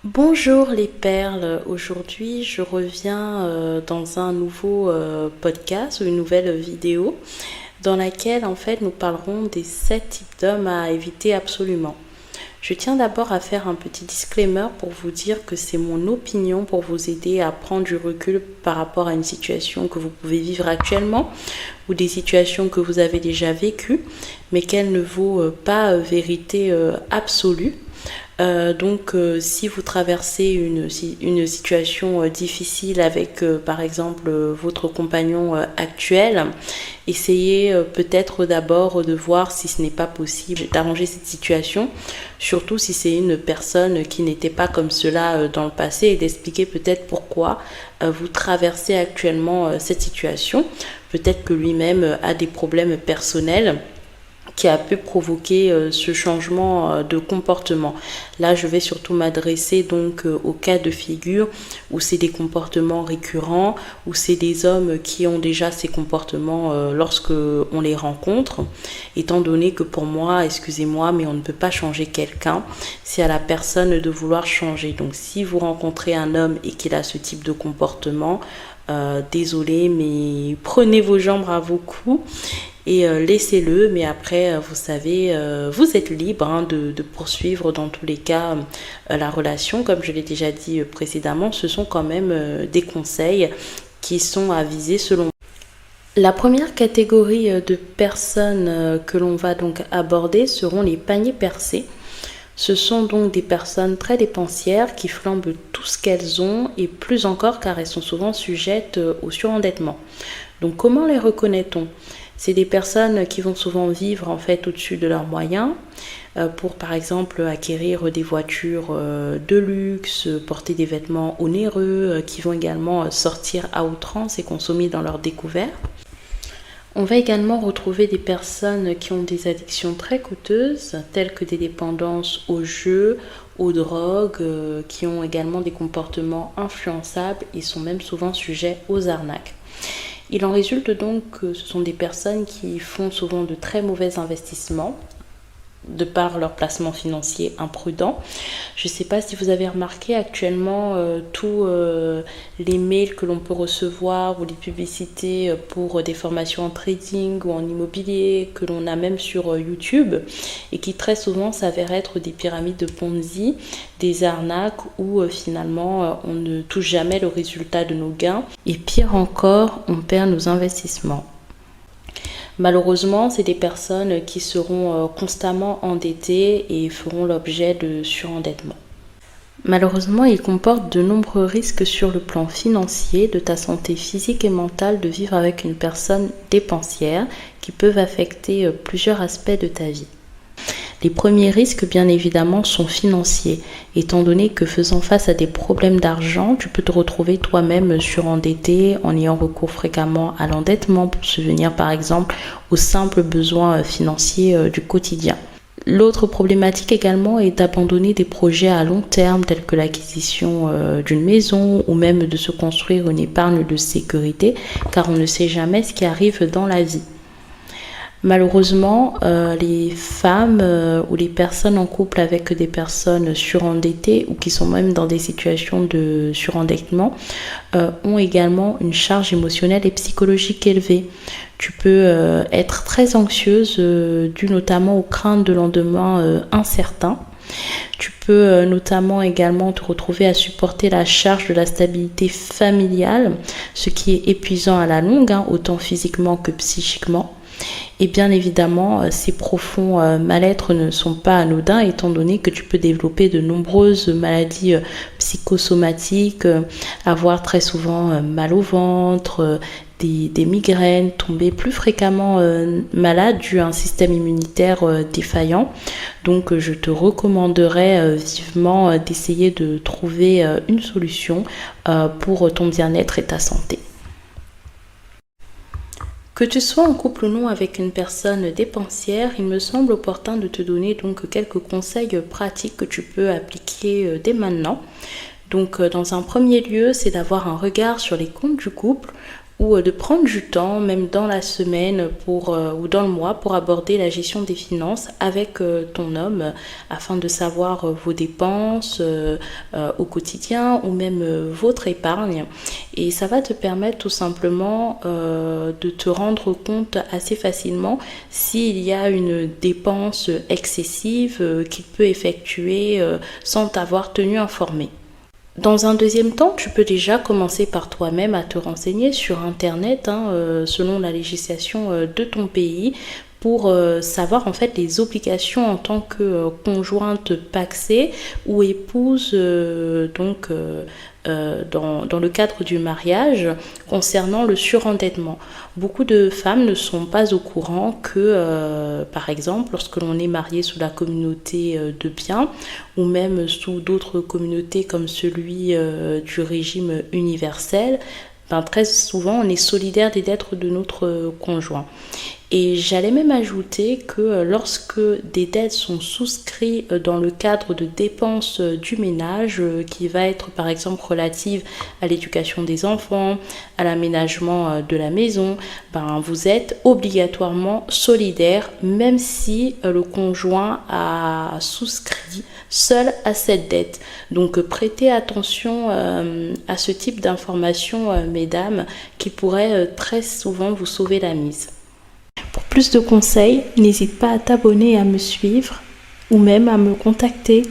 Bonjour les perles, aujourd'hui je reviens dans un nouveau podcast ou une nouvelle vidéo dans laquelle en fait nous parlerons des 7 types d'hommes à éviter absolument. Je tiens d'abord à faire un petit disclaimer pour vous dire que c'est mon opinion pour vous aider à prendre du recul par rapport à une situation que vous pouvez vivre actuellement ou des situations que vous avez déjà vécues mais qu'elle ne vaut pas vérité absolue. Si vous traversez une situation difficile avec par exemple votre compagnon actuel, essayez peut-être d'abord de voir si ce n'est pas possible d'arranger cette situation, surtout si c'est une personne qui n'était pas comme cela dans le passé, et d'expliquer peut-être pourquoi vous traversez actuellement cette situation. Peut-être que lui-même a des problèmes personnels qui a pu provoquer ce changement de comportement. Là, je vais surtout m'adresser donc au cas de figure où c'est des comportements récurrents, où c'est des hommes qui ont déjà ces comportements lorsque on les rencontre, étant donné que pour moi, excusez-moi, mais on ne peut pas changer quelqu'un, c'est à la personne de vouloir changer. Donc si vous rencontrez un homme et qu'il a ce type de comportement, désolé, mais prenez vos jambes à vos coups et laissez-le, mais après vous savez, vous êtes libre de poursuivre dans tous les cas la relation. Comme je l'ai déjà dit précédemment, ce sont quand même des conseils qui sont avisés selon moi. La première catégorie de personnes que l'on va donc aborder seront les paniers percés. Ce sont donc des personnes très dépensières qui flambent tout ce qu'elles ont et plus encore car elles sont souvent sujettes au surendettement. Donc comment les reconnaît-on ? C'est des personnes qui vont souvent vivre en fait au-dessus de leurs moyens pour par exemple acquérir des voitures de luxe, porter des vêtements onéreux, qui vont également sortir à outrance et consommer dans leur découvert. On va également retrouver des personnes qui ont des addictions très coûteuses, telles que des dépendances aux jeux, aux drogues, qui ont également des comportements influençables et sont même souvent sujets aux arnaques. Il en résulte donc que ce sont des personnes qui font souvent de très mauvais investissements, de par leur placement financier imprudent. Je ne sais pas si vous avez remarqué actuellement tous les mails que l'on peut recevoir ou les publicités pour des formations en trading ou en immobilier que l'on a même sur YouTube et qui très souvent s'avèrent être des pyramides de Ponzi, des arnaques où finalement on ne touche jamais le résultat de nos gains et pire encore, on perd nos investissements. Malheureusement, c'est des personnes qui seront constamment endettées et feront l'objet de surendettement. Malheureusement, il comporte de nombreux risques sur le plan financier, de ta santé physique et mentale, de vivre avec une personne dépensière qui peuvent affecter plusieurs aspects de ta vie. Les premiers risques, bien évidemment, sont financiers, étant donné que faisant face à des problèmes d'argent, tu peux te retrouver toi-même surendetté en ayant recours fréquemment à l'endettement pour subvenir par exemple aux simples besoins financiers du quotidien. L'autre problématique également est d'abandonner des projets à long terme tels que l'acquisition d'une maison ou même de se construire une épargne de sécurité car on ne sait jamais ce qui arrive dans la vie. Malheureusement, les femmes ou les personnes en couple avec des personnes surendettées ou qui sont même dans des situations de surendettement ont également une charge émotionnelle et psychologique élevée. Tu peux être très anxieuse due notamment aux craintes de lendemain incertains. Tu peux notamment également te retrouver à supporter la charge de la stabilité familiale, ce qui est épuisant à la longue, autant physiquement que psychiquement. Et bien évidemment, ces profonds mal-être ne sont pas anodins étant donné que tu peux développer de nombreuses maladies psychosomatiques, avoir très souvent mal au ventre, des migraines, tomber plus fréquemment malade dû à un système immunitaire défaillant. Donc je te recommanderais vivement d'essayer de trouver une solution pour ton bien-être et ta santé. Que tu sois en couple ou non avec une personne dépensière, il me semble opportun de te donner donc quelques conseils pratiques que tu peux appliquer dès maintenant. Donc dans un premier lieu, c'est d'avoir un regard sur les comptes du couple ou de prendre du temps, même dans la semaine ou dans le mois, pour aborder la gestion des finances avec ton homme afin de savoir vos dépenses au quotidien ou même votre épargne. Et ça va te permettre tout simplement de te rendre compte assez facilement s'il y a une dépense excessive qu'il peut effectuer sans t'avoir tenu informé. Dans un deuxième temps, tu peux déjà commencer par toi-même à te renseigner sur Internet, selon la législation de ton pays, pour savoir en fait les obligations en tant que conjointe pacsée ou épouse dans le cadre du mariage concernant le surendettement. Beaucoup de femmes ne sont pas au courant que, par exemple, lorsque l'on est marié sous la communauté de biens ou même sous d'autres communautés comme celui du régime universel, très souvent on est solidaire des dettes de notre conjoint. Et j'allais même ajouter que lorsque des dettes sont souscrites dans le cadre de dépenses du ménage, qui va être par exemple relative à l'éducation des enfants, à l'aménagement de la maison, vous êtes obligatoirement solidaire, même si le conjoint a souscrit seul à cette dette. Donc prêtez attention à ce type d'informations, mesdames, qui pourraient très souvent vous sauver la mise. Pour plus de conseils, n'hésite pas à t'abonner et à me suivre ou même à me contacter.